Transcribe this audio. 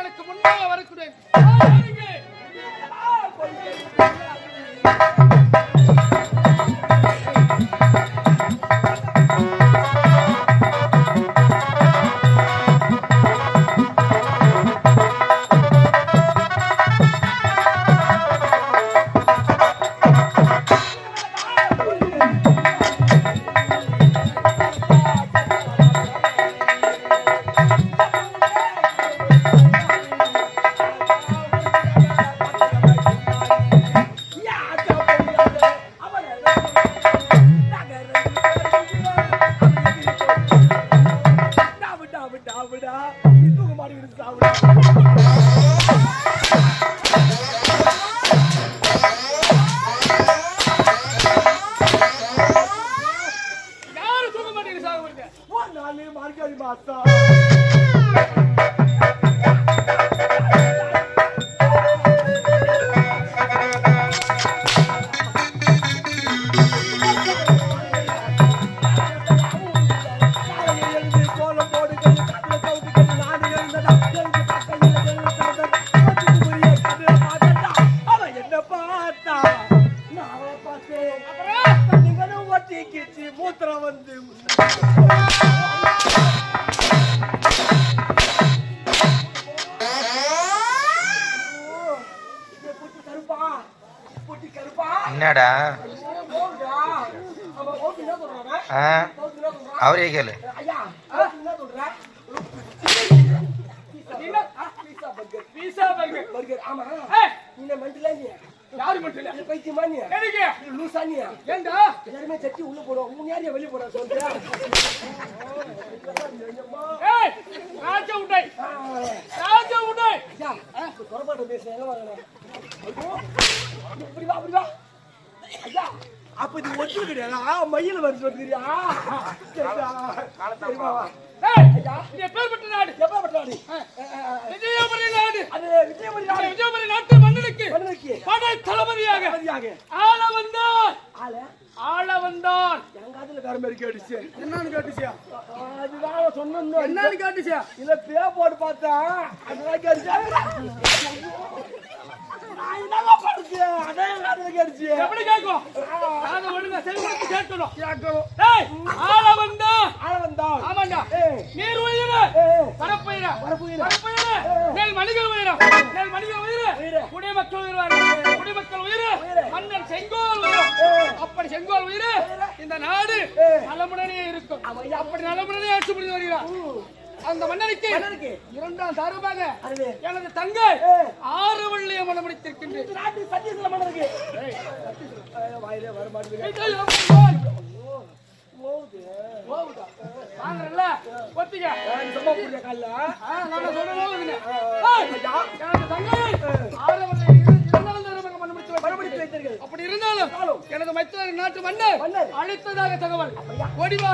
எனக்கு முன்னாக வரக்கூடாது. என்னடா அவரே கேளு. யாரு மட்டும் இல்ல பைத்தியமா நீ எதுக்கு லூசா நீ ஏண்டா எல்லாரும் சட்டி உள்ள போறோம் உங்க யாரையா வெளிய போறா சொல்றியா ஏய் ராஜா உடை ஐயா தொரபாட்ட பேசுறேன் எங்க வாங்கணும் இப்படி வா ஐயா அப்ப இது ஒட்டு கிடையாதா மயில வந்து சொல்றியா ஏய் ஐயா நீ எப்பேர்பட்ட நாடு விஜயபுரி நாடு அது விஜயபுரி நாட்டு மன்னனுக்கு படை தளபதியாக ஆள வந்தான் எங்க அதுல வேற மாதிரி கேட்டுச்சு என்னன்னு கேட்டுச்சியா அதுதான் சொன்னேன் என்னன்னு கேட்டுச்சியா இல்ல பே போட்டு பார்த்தா அதுதான் கேட்டுச்சு நான் என்னங்க படுச்சு அதே அதுல கேட்டுச்சு எப்படி கேக்கும் அத ஒழுங்கா செல்வத்து கேட்கணும் ஏய் ஆள வந்தான் ஆமாண்டா நீர் உயிர பரப்புயிர மேல் மனிதர் உயிர குடிமக்கள் உயிர மன்னன் செங்கோல் உயிர அப்படி செங்கோல் உயிர இந்த நாடு நலமுடனே இருக்கும் அப்படி நலமுடனே ஆட்சி புரிந்து வருகிறார் அந்த மன்னனுக்கு இரண்டாம் சார்பாக எனது தங்கை ஆறுவள்ளியை மனம் முடித்திருக்கின்றேன் நாட்டு சத்தியத்துல மன்னருக்கு வாயிலே வர மாட்டேங்குது வாங்கறல்ல ஒத்திங்க சும்மா புரிய கால்ல நான் சொல்றேன் எனது தங்கை ஆறுவள்ளியை இரண்டாம் சார்பாக மனம் முடித்து வைத்தீர்கள் அப்படி இருந்தாலும் எனது மைத்துனர் நாட்டு மன்னர் அழைத்ததாக தகவல் ஓடிவா